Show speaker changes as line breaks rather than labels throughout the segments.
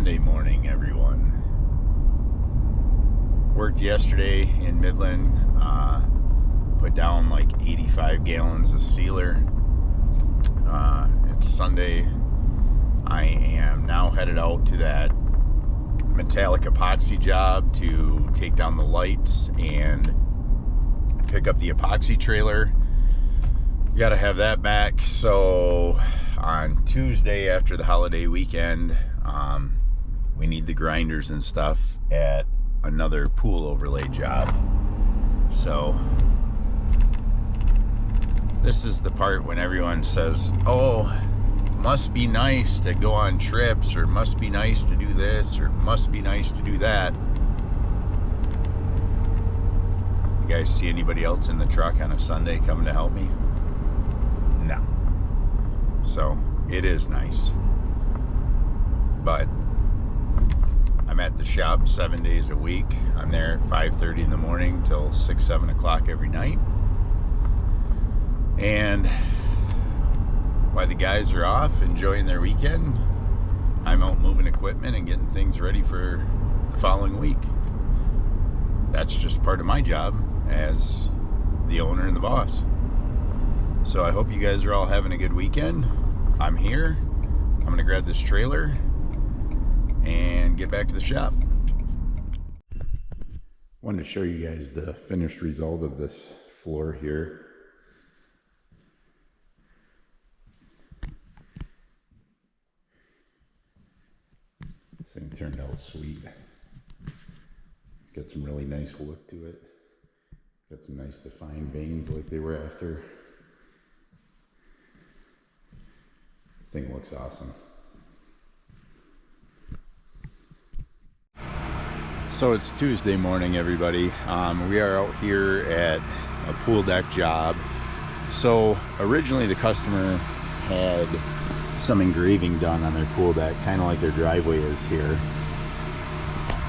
Sunday morning, everyone. Worked yesterday in Midland, put down like 85 gallons of sealer. It's Sunday. I am now headed out to that metallic epoxy job to take down the lights and pick up the epoxy trailer. Gotta have that back. So on Tuesday after the holiday weekend, we need the grinders and stuff at another pool overlay job. So this is the part when everyone says, oh, must be nice to go on trips, or must be nice to do this, or must be nice to do that. You guys see anybody else in the truck on a Sunday coming to help me? No. So it is nice, but I'm at the shop 7 days a week. I'm there at 5:30 in the morning till 6, 7 o'clock every night. And while the guys are off enjoying their weekend, I'm out moving equipment and getting things ready for the following week. That's just part of my job as the owner and the boss. So I hope you guys are all having a good weekend. I'm here. I'm gonna grab this trailer and get back to the shop. Wanted to show you guys the finished result of this floor here. This thing turned out sweet. It's got some really nice look to it. Got some nice defined veins like they were after. Thing looks awesome. So it's Tuesday morning, everybody. We are out here at a pool deck job. So originally the customer had some engraving done on their pool deck, kind of like their driveway is here.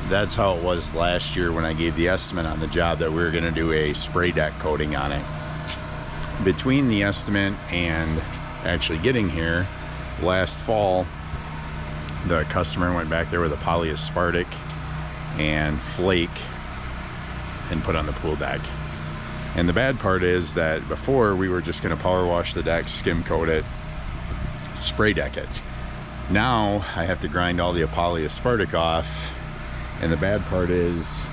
That's how it was last year when I gave the estimate on the job that we were going to do a spray deck coating on it. Between the estimate and actually getting here last fall, the customer went back there with a polyaspartic and flake and put on the pool deck. And the bad part is that before we were just going to power wash the deck, skim coat it, spray deck it. Now I have to grind all the polyaspartic off, and the bad part is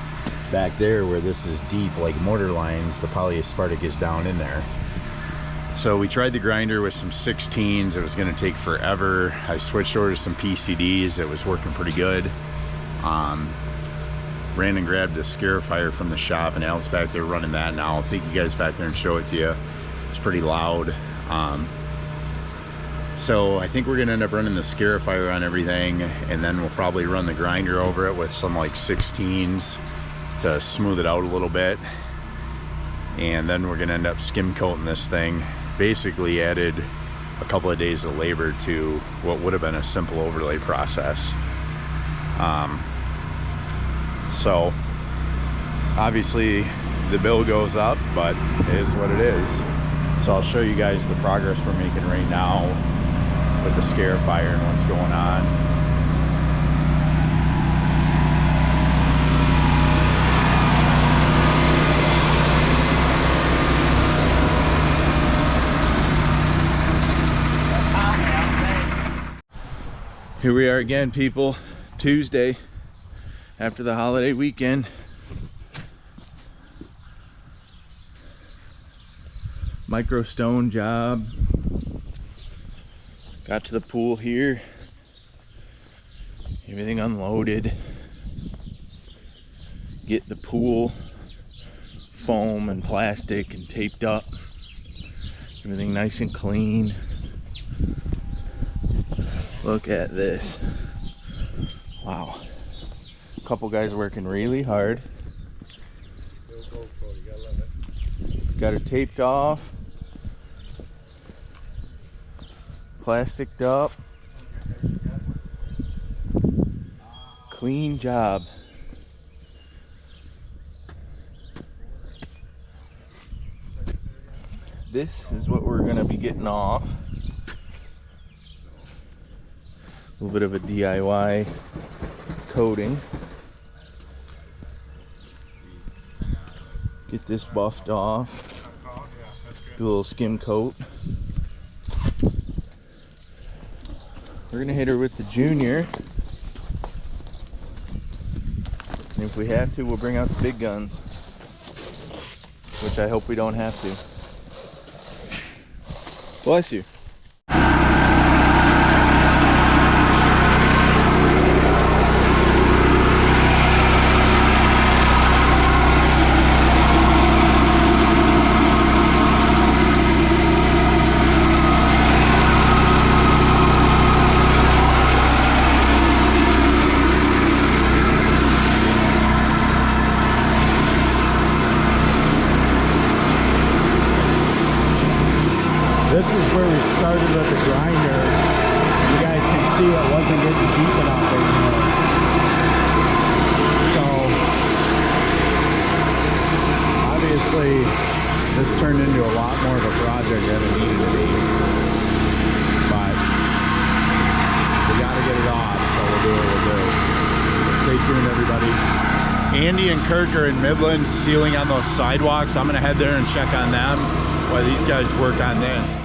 back there where this is deep like mortar lines, the polyaspartic is down in there. So we tried the grinder with some 16s. It was going to take forever. I switched over to some PCDs. It was working pretty good. Ran and grabbed a Scarifier from the shop, and Al's back there running that now. I'll take you guys back there and show it to you. It's pretty loud. So I think we're gonna end up running the Scarifier on everything, and then we'll probably run the grinder over it with some like 16s to smooth it out a little bit. And then we're gonna end up skim coating this thing. Basically added a couple of days of labor to what would have been a simple overlay process. So obviously the bill goes up, but it is what it is. So I'll show you guys the progress we're making right now with the Scarifier and what's going on. Here we are again, people. Tuesday after the holiday weekend. Micro stone job. Got to the pool here. Everything unloaded. Get the pool foam and plastic and taped up. Everything nice and clean. Look at this. Wow. Couple guys working really hard. Got it taped off, plasticed up, clean job. This is what we're gonna be getting off. A little bit of a DIY
coating. Get this buffed off. Do a little skim coat. We're gonna hit her with the Junior. And if we have to, we'll bring out the big guns. Which I hope we don't have to. Bless you.
This is where we started with the grinder. You guys can see it wasn't getting deep enough anymore. So, obviously, this turned into a lot more of a project than it needed to be. But, we gotta get it off, so we'll do what we'll do. Stay tuned, everybody. Andy and Kirk are in Midland sealing on those sidewalks. I'm gonna head there and check on them while these guys work on this.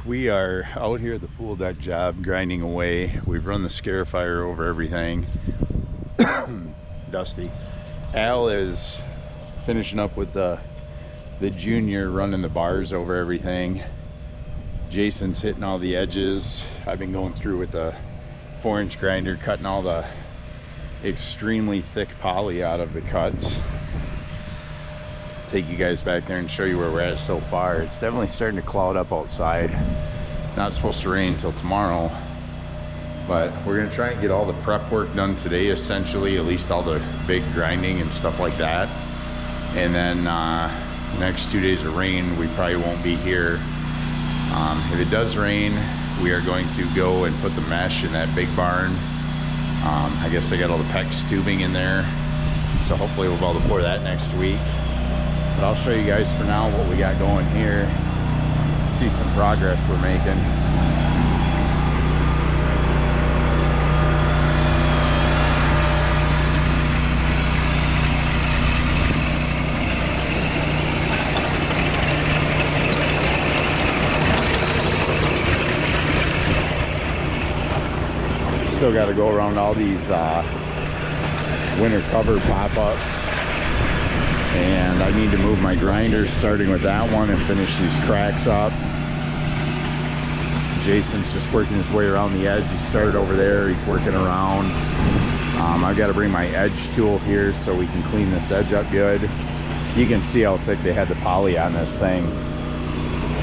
We are out here at the pool deck job grinding away. We've run the Scarifier over everything. Dusty. Al is finishing up with the Junior, running the bars over everything. Jason's hitting all the edges. I've been going through with the 4-inch grinder, cutting all the extremely thick poly out of the cuts. Take you guys back there and show you where we're at so far. It's definitely starting to cloud up outside. Not supposed to rain until tomorrow, but we're gonna try and get all the prep work done today, essentially, at least all the big grinding and stuff like that. And then next 2 days of rain, we probably won't be here. If it does rain, we are going to go and put the mesh in that big barn. I guess I got all the PEX tubing in there, so hopefully we'll be able to pour that next week. But I'll show you guys for now what we got going here. See some progress we're making. Still got to go around all these winter cover pop-ups. And I need to move my grinders, starting with that one, and finish these cracks up. Jason's just working his way around the edge. He started over there, he's working around. I've got to bring my edge tool here so we can clean this edge up good. You can see how thick they had the poly on this thing.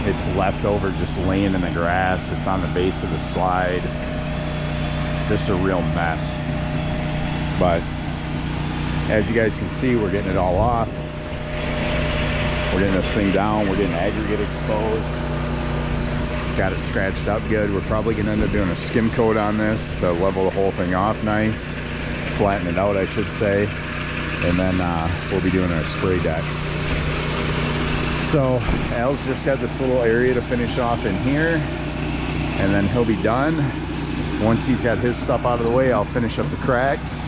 It's left over just laying in the grass. It's on the base of the slide. Just a real mess. But as you guys can see, we're getting it all off. We're getting this thing down. We're getting aggregate exposed. Got it scratched up good. We're probably going to end up doing a skim coat on this to level the whole thing off nice. Flatten it out, I should say. And then we'll be doing our spray deck. So Al's just got this little area to finish off in here, and then he'll be done. Once he's got his stuff out of the way, I'll finish up the cracks.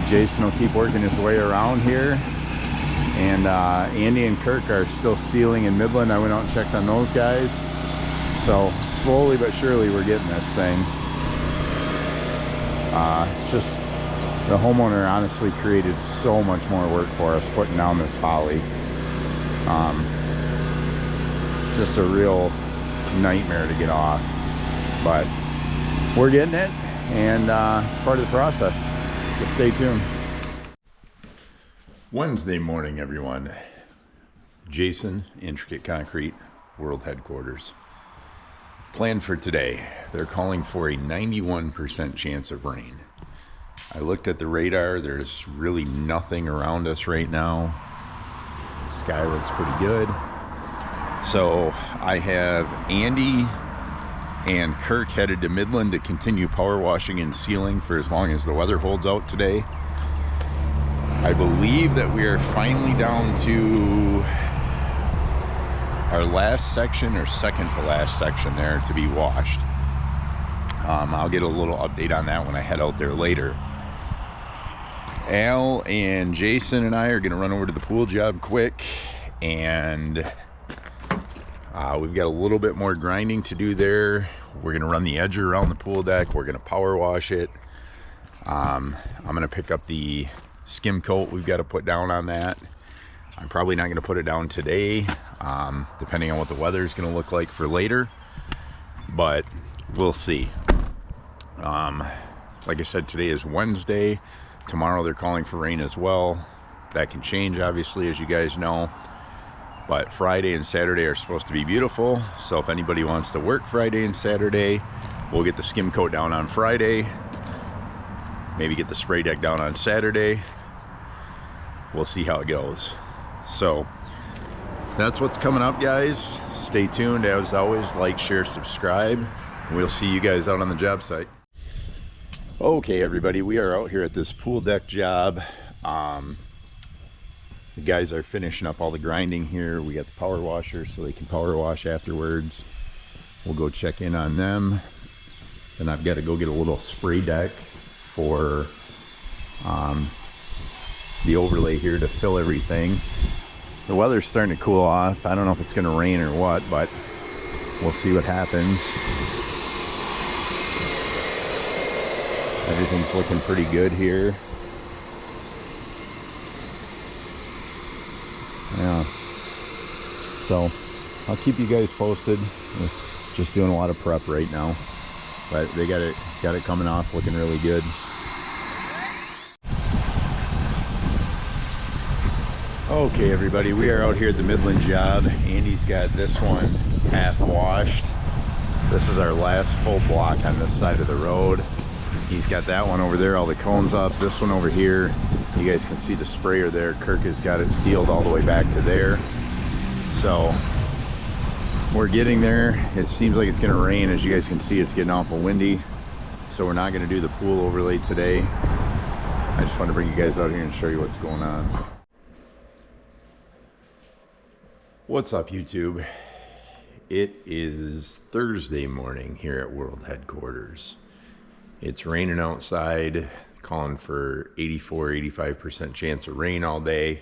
Jason will keep working his way around here. And Andy and Kirk are still sealing in Midland. I went out and checked on those guys. So slowly but surely we're getting this thing. It's just the homeowner honestly created so much more work for us putting down this poly. Just a real nightmare to get off, but we're getting it, and it's part of the process, so stay tuned. Wednesday morning, everyone. Jason, Intricate Concrete, World Headquarters. Plan for today, they're calling for a 91% chance of rain. I looked at the radar, there's really nothing around us right now. The sky looks pretty good. So I have Andy and Kirk headed to Midland to continue power washing and sealing for as long as the weather holds out today. I believe that we are finally down to our last section, or second to last section there to be washed. I'll get a little update on that when I head out there later. Al and Jason and I are going to run over to the pool job quick, and we've got a little bit more grinding to do there. We're going to run the edger around the pool deck. We're going to power wash it. I'm going to pick up the skim coat we've got to put down on that. I'm probably not going to put it down today, depending on what the weather is going to look like for later, but we'll see. Like I said, today is Wednesday. Tomorrow they're calling for rain as well. That can change, obviously, as you guys know. But Friday and Saturday are supposed to be beautiful. So if anybody wants to work Friday and Saturday, we'll get the skim coat down on Friday. Maybe get the spray deck down on Saturday. We'll see how it goes. So that's what's coming up, guys. Stay tuned. As always, like, share, subscribe. We'll see you guys out on the job site. Okay, everybody, we are out here at this pool deck job. The guys are finishing up all the grinding here. We got the power washer so they can power wash afterwards. We'll go check in on them. Then I've got to go get a little spray deck for the overlay here to fill everything. The weather's starting to cool off. I don't know if it's going to rain or what, but we'll see what happens. Everything's looking pretty good here. Yeah. So I'll keep you guys posted. We're just doing a lot of prep right now, but they got it coming off looking really good. Okay, everybody, we are out here at the Midland job. Andy's got this one half washed. This is our last full block on this side of the road. He's got that one over there, all the cones up. This one over here, you guys can see the sprayer there. Kirk has got it sealed all the way back to there. So we're getting there. It seems like it's gonna rain. As you guys can see, it's getting awful windy. So we're not gonna do the pool overlay today. I just want to bring you guys out here and show you what's going on. What's up, YouTube? It is Thursday morning here at World Headquarters. It's raining outside, calling for 84-85% chance of rain all day.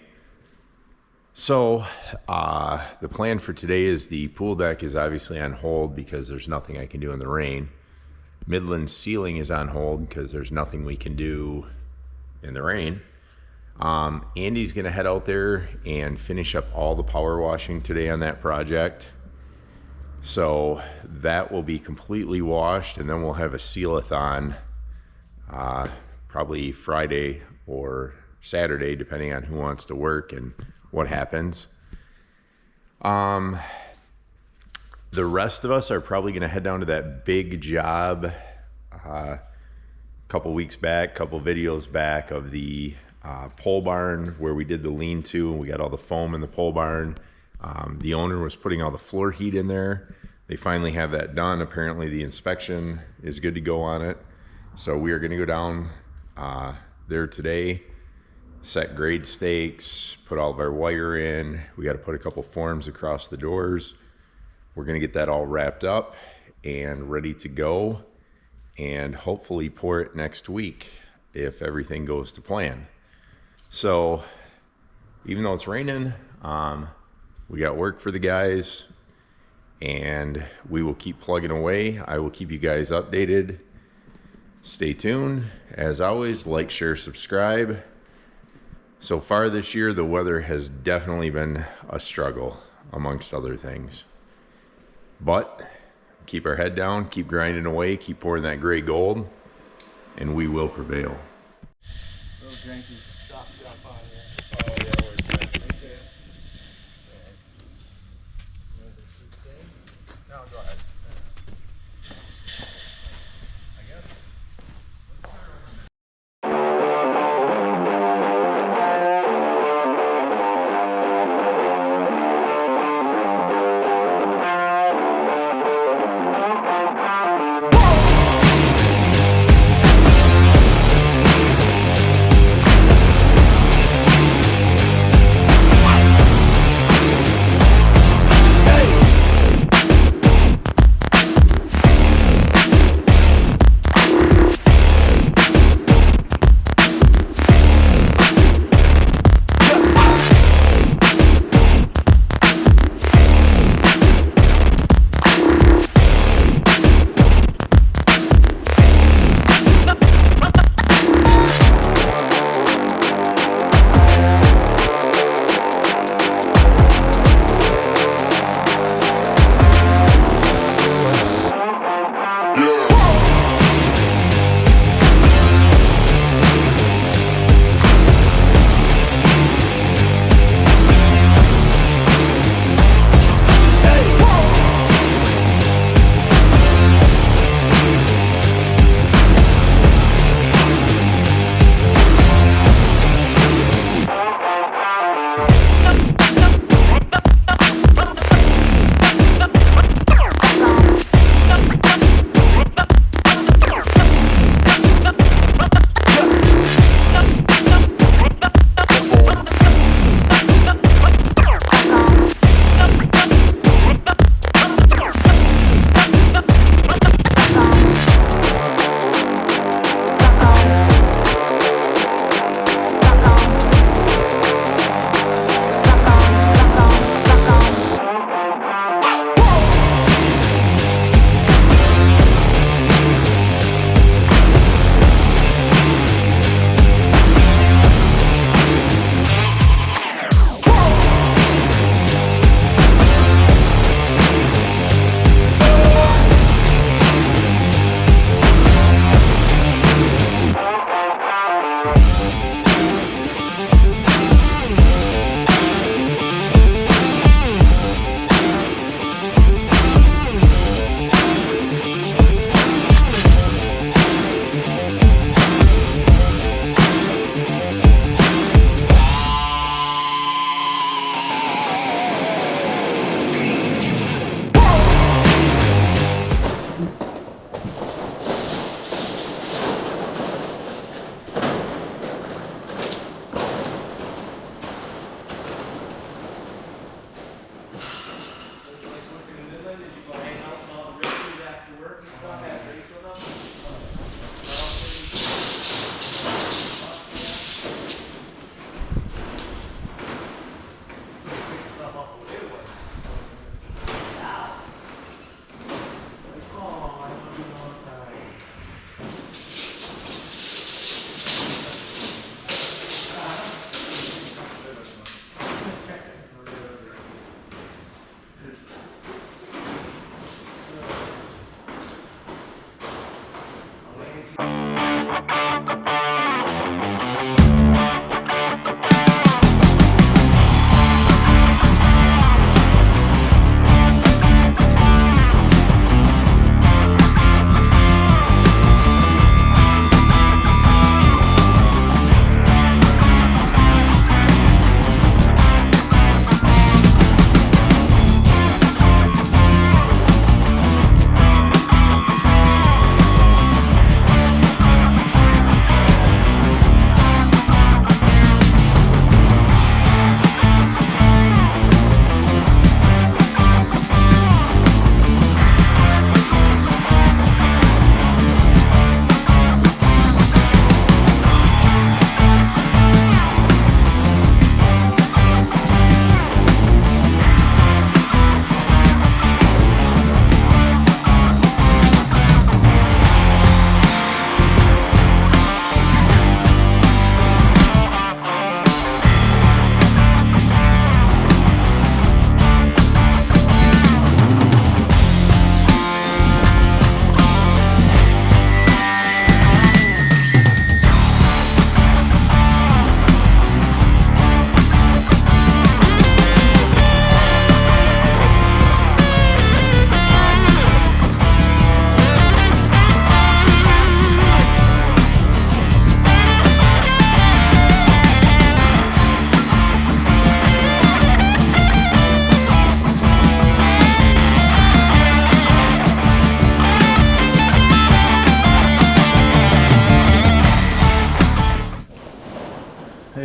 So the plan for today is the pool deck is obviously on hold because there's nothing I can do in the rain. Midland sealing is on hold because there's nothing we can do in the rain. Andy's gonna head out there and finish up all the power washing today on that project. So that will be completely washed, and then we'll have a seal-a-thon probably Friday or Saturday, depending on who wants to work and what happens. The rest of us are probably going to head down to that big job a couple weeks back, couple videos back of the pole barn where we did the lean-to and we got all the foam in the pole barn. The owner was putting all the floor heat in there. They finally have that done. Apparently the inspection is good to go on it. So we are going to go down there today, set grade stakes, put all of our wire in. We got to put a couple forms across the doors. We're going to get that all wrapped up and ready to go, and hopefully pour it next week if everything goes to plan. So even though it's raining, we got work for the guys, and we will keep plugging away. I will keep you guys updated. Stay tuned. As always, like, share, subscribe. So far this year, the weather has definitely been a struggle, amongst other things. But keep our head down, keep grinding away, keep pouring that gray gold, and we will prevail.
Little janky stop on here. Oh yeah, where it's at. Right there. No, go ahead. I guess.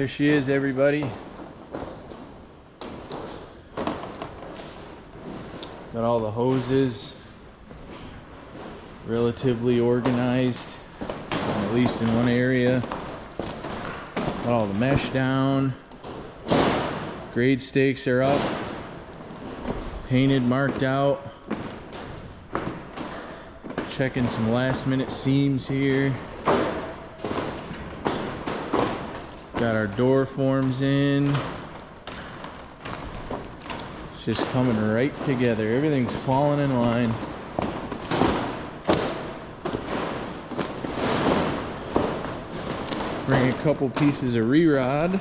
There she is, everybody. Got all the hoses relatively organized, at least in one area. Got all the mesh down. Grade stakes are up. Painted, marked out. Checking some last minute seams here. Got our door forms in. It's just coming right together. Everything's falling in line. Bring a couple pieces of re-rod.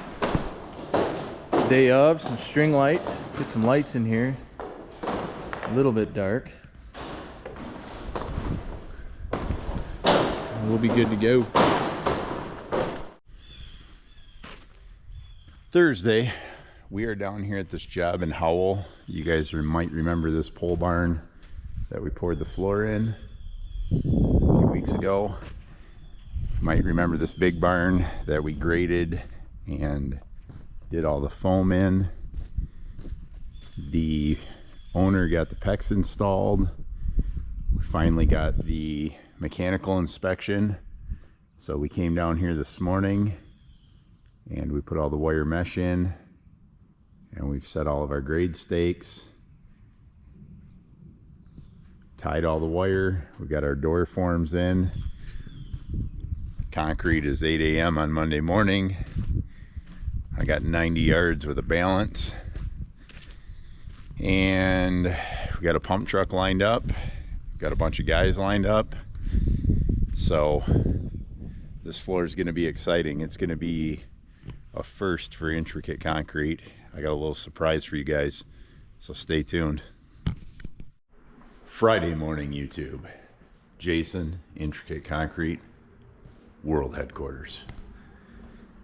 Day of, some string lights. Get some lights in here. A little bit dark. And we'll be good to go.
Thursday, we are down here at this job in Howell. You guys might remember this pole barn that we poured the floor in a few weeks ago. You might remember this big barn that we graded and did all the foam in. The owner got the PEX installed. We finally got the mechanical inspection. So we came down here this morning and we put all the wire mesh in, and we've set all of our grade stakes, tied all the wire. We got our door forms in. Concrete is 8 a.m. on Monday morning. I got 90 yards with a balance, and we got a pump truck lined up. Got a bunch of guys lined up. So this floor is going to be exciting. It's going to be a first for Intricate Concrete. I got a little surprise for you guys, so stay tuned. Friday morning, YouTube. Jason, Intricate Concrete, World Headquarters.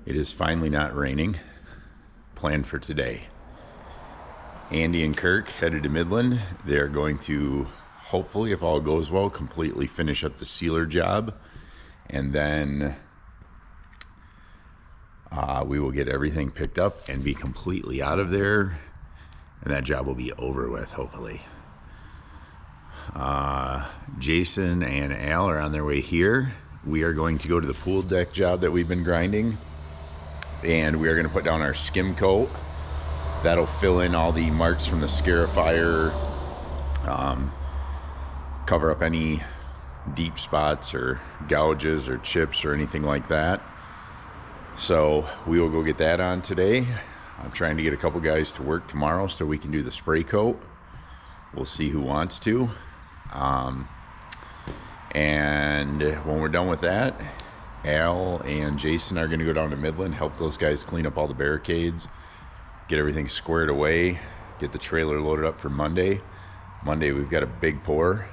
It is finally not raining. Planned for today. Andy and Kirk headed to Midland. They're going to, hopefully, if all goes well, completely finish up the sealer job, and then we will get everything picked up and be completely out of there, and that job will be over with, hopefully. Jason and Al are on their way here. We are going to go to the pool deck job that we've been grinding, and we are going to put down our skim coat. That'll fill in all the marks from the Scarifier, cover up any deep spots or gouges or chips or anything like that. So we will go get that on today. I'm trying to get a couple guys to work tomorrow so we can do the spray coat. We'll see who wants to. And when we're done with that, Al and Jason are going to go down to Midland, help those guys clean up all the barricades, get everything squared away, get the trailer loaded up for Monday. Monday we've got a big pour,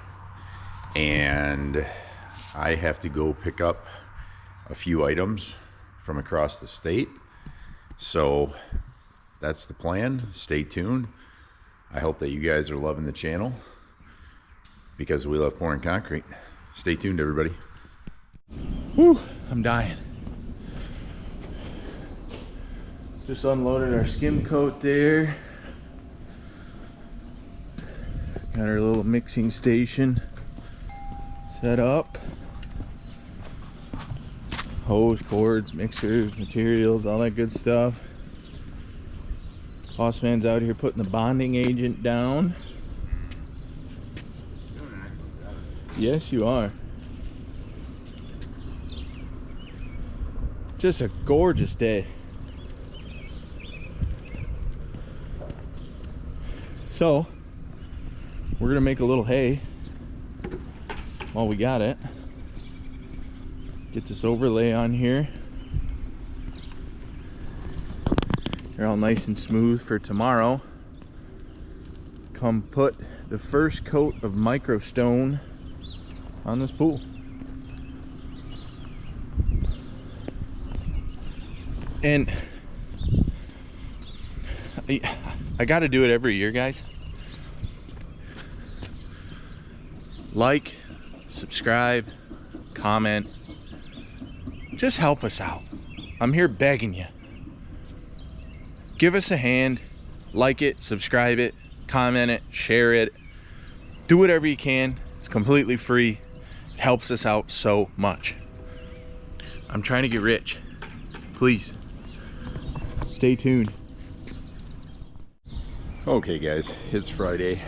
and I have to go pick up a few items from across the state. So that's the plan. Stay tuned. I hope that you guys are loving the channel, because we love pouring concrete. Stay tuned, everybody.
Whew, I'm dying. Just unloaded our skim coat there. Got our little mixing station set up. Hose, cords, mixers, materials, all that good stuff. Boss man's out here putting the bonding agent down. Yes, you are. Just a gorgeous day. So, we're gonna make a little hay while we got it. Get this overlay on here. They're all nice and smooth for tomorrow. Come put the first coat of microstone on this pool. And I got to do it every year, guys. Like, subscribe, comment. Just help us out. I'm here begging you. give us a hand, like it, subscribe it, comment it, share it, do whatever you can. It's completely free. It helps us out so much. I'm trying to get rich. Please stay tuned.
Okay guys, it's Friday.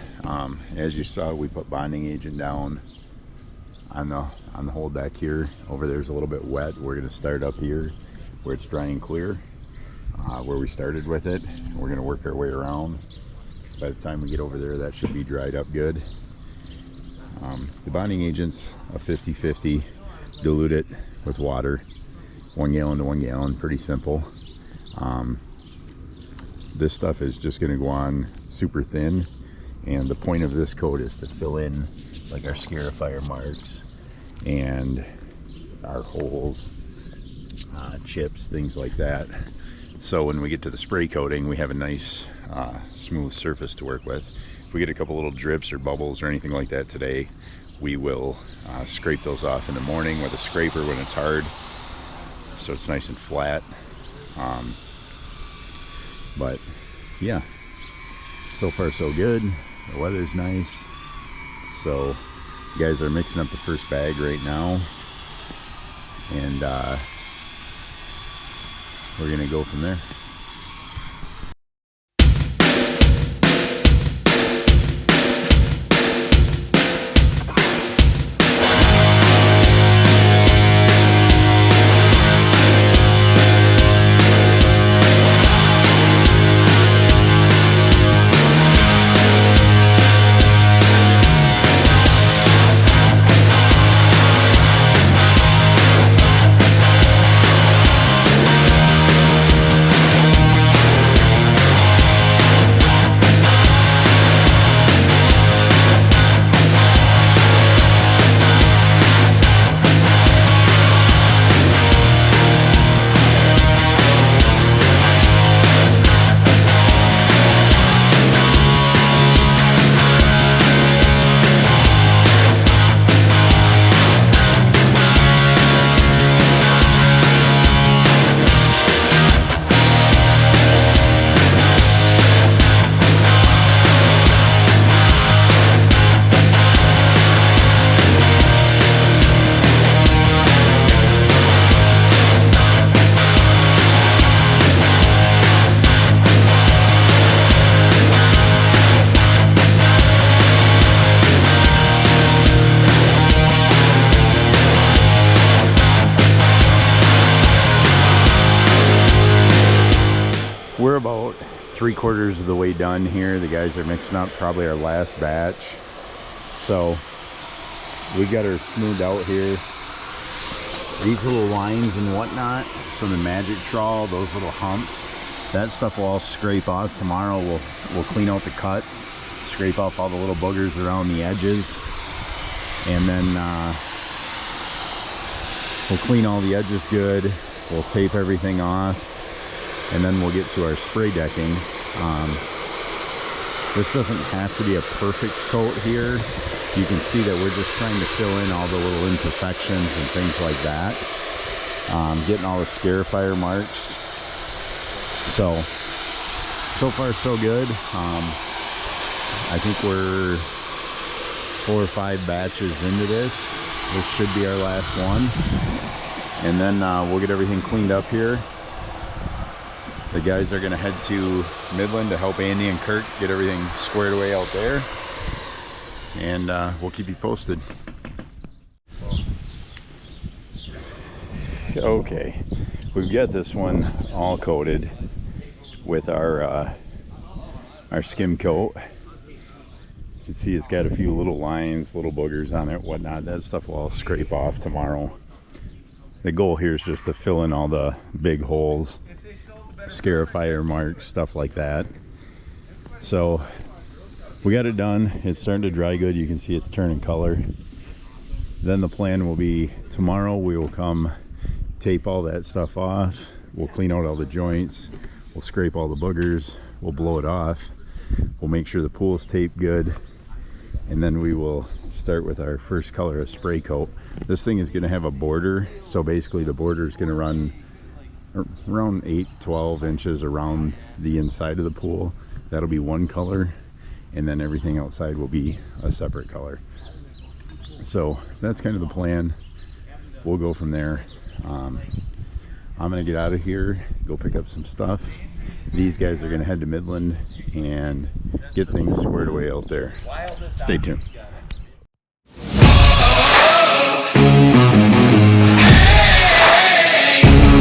As you saw, we put bonding agent down on the whole deck here. Over there's a little bit wet. We're going to start up here where it's dry and clear, where we started with it. We're going to work our way around. By the time we get over there, that should be dried up good. The bonding agent's a 50-50. Dilute it with water, 1 gallon to 1 gallon, pretty simple. This stuff is just going to go on super thin, and the point of this coat is to fill in like our scarifier marks and our holes, chips, things like that. So when we get to the spray coating, we have a nice smooth surface to work with. If we get a couple little drips or bubbles or anything like that today, we will scrape those off in the morning with a scraper when it's hard, so it's nice and flat. But yeah, so far so good. The weather's nice. So you guys are mixing up the first bag right now, and we're gonna go from there. We're about 3/4 of the way done here. The guys are mixing up probably our last batch. So we got her smoothed out here. These little lines and whatnot from the magic trawl, those little humps, that stuff will all scrape off. Tomorrow we'll clean out the cuts, scrape off all the little boogers around the edges, and then we'll clean all the edges good. We'll tape everything off, and then we'll get to our spray decking. This doesn't have to be a perfect coat here. You can see that we're just trying to fill in all the little imperfections and things like that. Getting all the scarifier marks. So far so good. I think we're 4 or 5 batches into this. This should be our last one. And then we'll get everything cleaned up here. The guys are gonna head to Midland to help Andy and Kirk get everything squared away out there. And we'll keep you posted. Okay, we've got this one all coated with our skim coat. You can see it's got a few little lines, little boogers on it, whatnot. That stuff will all scrape off tomorrow. The goal here is just to fill in all the big holes, scarifier marks, stuff like that. So we got it done. It's starting to dry good. You can see it's turning color. Then the plan will be tomorrow we will come tape all that stuff off. We'll clean out all the joints. We'll scrape all the boogers. We'll blow it off. We'll make sure the pool's taped good. And then we will start with our first color of spray coat. This thing is going to have a border. So basically the border is going to run around 8-12 inches around the inside of the pool. That'll be one color, and then everything outside will be a separate color. So that's kind of the plan. We'll go from there. I'm gonna get out of here, go pick up some stuff. These guys are gonna head to Midland and get things squared away out there. Stay tuned.